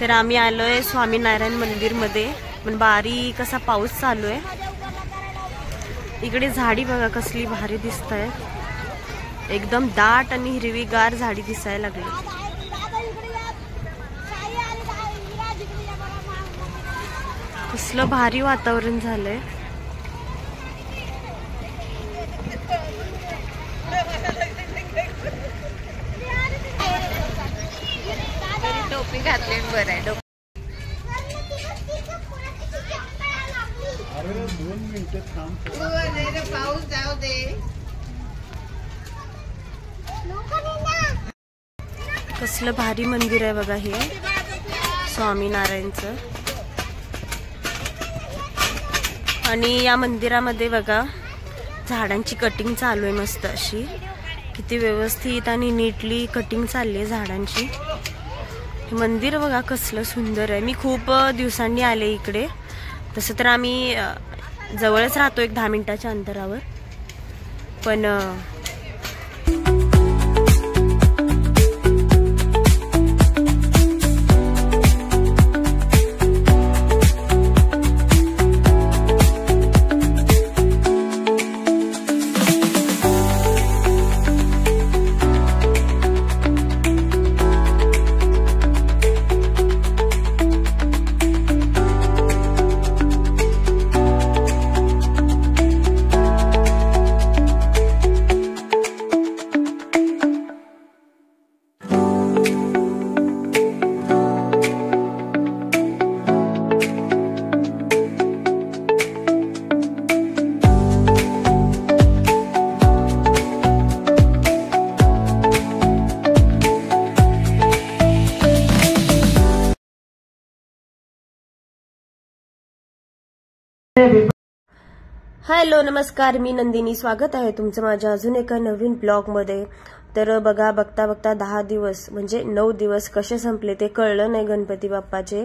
तर आम्ही आलोय स्वामीनारायण मंदिर मध्ये, पण बारीक असा पाऊस चालू आहे। इकडे झाडी बघा कसली भारी दिसत आहे, एकदम दाट आणि हिरवीगार झाडी दिसायला लागली। कसलं भारी वातावरण झालंय। टोपी घातली बरं आहे। पाऊस जाऊ दे। कसलं भारी मंदिर आहे बघा हे स्वामीनारायणचं। आणि या मंदिरामध्ये बघा झाडांची कटिंग चालू आहे मस्त अशी, किती व्यवस्थित आणि नीटली कटिंग चालली आहे झाडांची। हे मंदिर बघा कसलं सुंदर आहे। मी खूप दिवसांनी आले इकडे, तसं तर आम्ही जवळच राहतो, एक 10 मिनिटाच्या अंतरावर, पण हॅलो नमस्कार, मी नंदिनी, स्वागत आहे तुमचं माझ्या अजून एका नवीन ब्लॉग मध्ये। तर बघा बघता बघता 10 दिवस म्हणजे 9 दिवस कसे संपले ते कळलं नाही गणपती बाप्पाचे।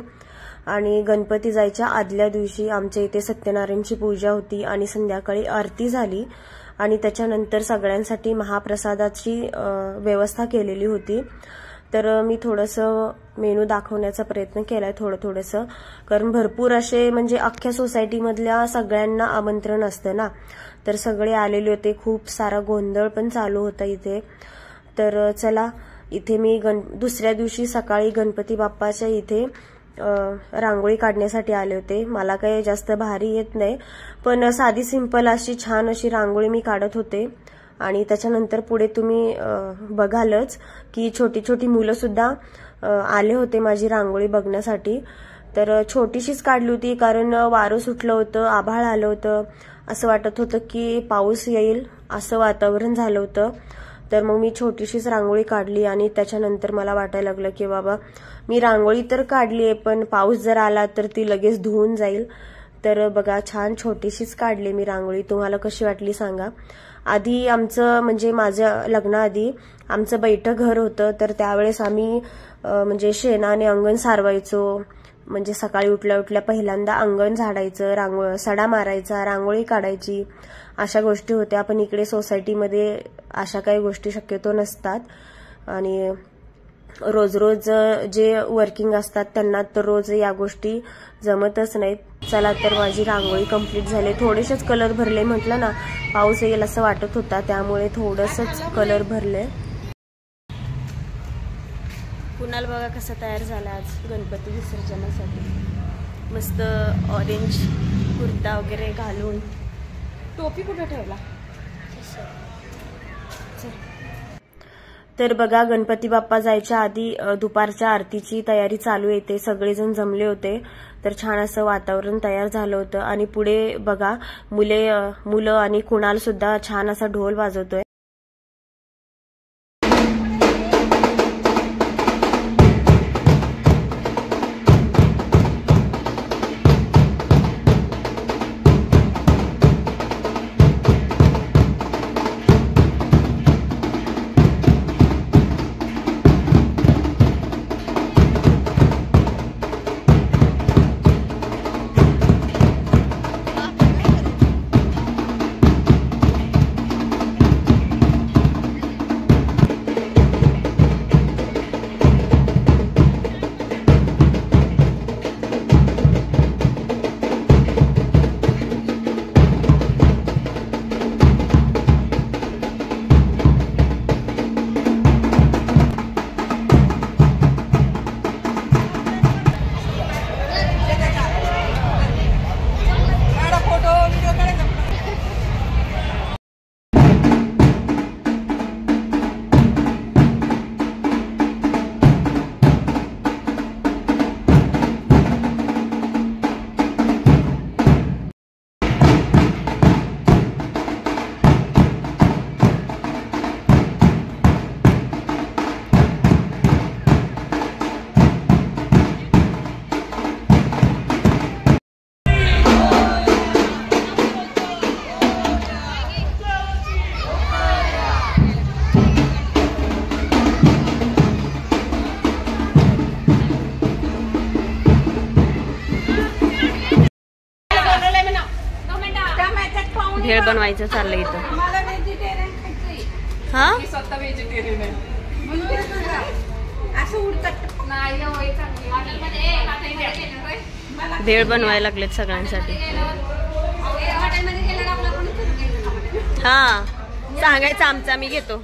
आणि गणपती जायच्या आदल्या दिवशी आमच्या इथे सत्यनारायणची पूजा होती आणि संध्याकाळी आरती झाली आणि त्याच्यानंतर सगळ्यांसाठी महाप्रसादाची व्यवस्था केलेली होती। तर मी थोडंसं मेनू दाखवण्याचा प्रयत्न केलाय थोडंसं, कारण भरपूर असे म्हणजे अख्ख्या सोसायटीमधल्या सगळ्यांना आमंत्रण असतं ना, तर सगळे आलेले होते, खूप सारा गोंधळ पण चालू होता इथे। तर चला, इथे मी दुसऱ्या दिवशी सकाळी गणपती बाप्पाच्या इथे रांगोळी काढण्यासाठी आले होते। मला काही जास्त भारी येत नाही, पण साधी सिंपल अशी छान अशी रांगोळी मी काढत होते। आणि त्याच्यानंतर पुढे तुम्ही बघालच की छोटी छोटी मुलं सुद्धा आले होते माझी रांगोळी बघण्यासाठी। तर छोटीशीच काढली होती, कारण वारं सुटलं होतं, आभाळ आलं होतं, असं वाटत होतं की पाऊस येईल असं वातावरण झालं होतं। तर मग मी छोटीशीच रांगोळी काढली आणि त्याच्यानंतर मला वाटायला लागलं की बाबा मी रांगोळी तर काढली आहे, पण पाऊस जर आला तर ती लगेच धुवून जाईल। तर बघा छान छोटीशीच काढली मी रांगोळी, तुम्हाला कशी वाटली सांगा। आधी आमचं म्हणजे माझ्या लग्नाआधी आमचं बैठं घर होतं, तर त्यावेळेस आम्ही म्हणजे शेणाने अंगण सारवायचो, म्हणजे सकाळी उठल्या उठल्या पहिल्यांदा अंगण झाडायचं, सडा मारायचा, रांगोळी काढायची, अशा गोष्टी होत्या। पण इकडे सोसायटीमध्ये अशा काही गोष्टी शक्यतो नसतात आणि रोज रोज जे वर्किंग असतात त्यांना तर रोज या गोष्टी जमतच नाहीत। चला, तर माझी रांगोळी कंप्लीट झाली, थोडेसेच कलर भरले, म्हटलं ना पाऊस येईल असं वाटत होता त्यामुळे थोडंसंच कलर भरले। कुणाल बघा कसा तयार झाला आज गणपती विसर्जनासाठी, मस्त ऑरेंज कुर्ता वगैरे घालून। टोपी कुठे ठेवला? तर बघा गणपती बाप्पा जायच्या आधी दुपारच्या आरतीची तयारी चालू येते, सगळेजण जमले होते, तर छान असं वातावरण तयार झालं होतं। आणि पुढे बघा मुलं आणि कुणाल सुद्धा छान असा ढोल वाजवतोय। बनवायचं चाललंय इथं. हा स्वतः व्हेजिटेरियन आहे. भेळ बनवायला लागलेत सगळ्यांसाठी. हा सांगायचं आमचा आम्ही घेतो.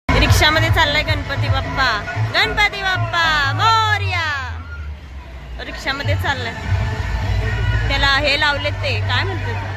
रिक्षामध्ये चाललाय गणपती बाप्पा. गणपती बाप्पा मोरया. रिक्षामध्ये चाललाय. त्याला हे लावलेत ते काय म्हणतात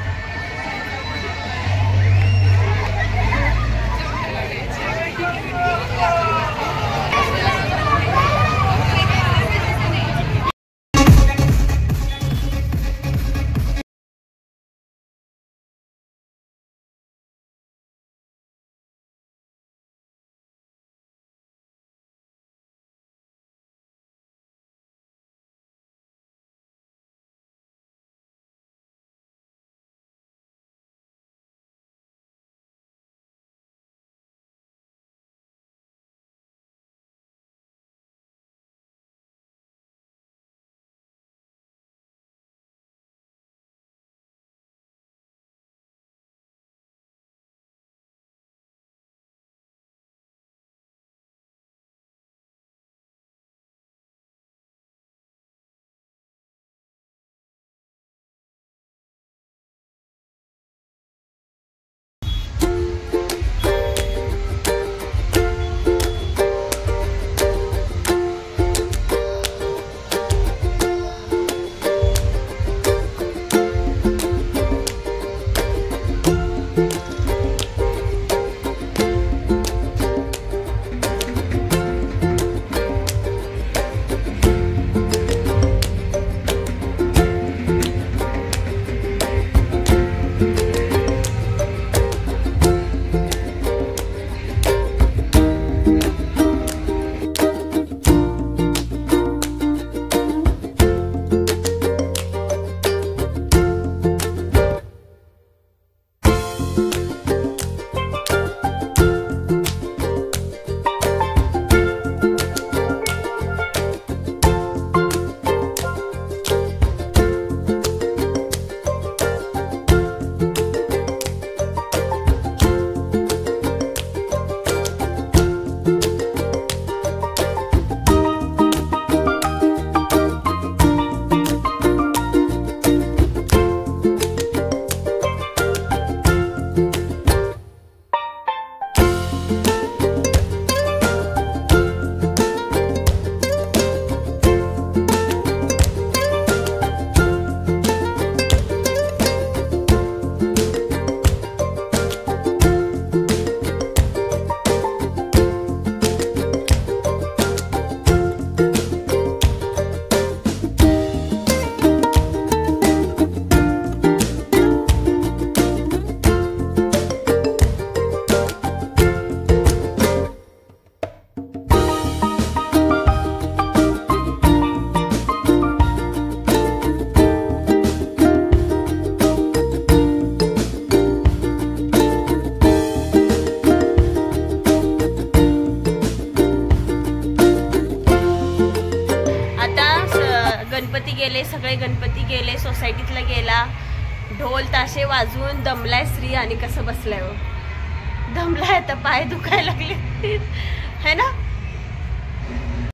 गेले, सगळे गणपती गेले, सोसायटीतला गेला, ढोल ताशे वाजवून दमलाय श्री आणि कसं बसलाय हो, दमलाय आता, पाय दुखायला लागले है ना.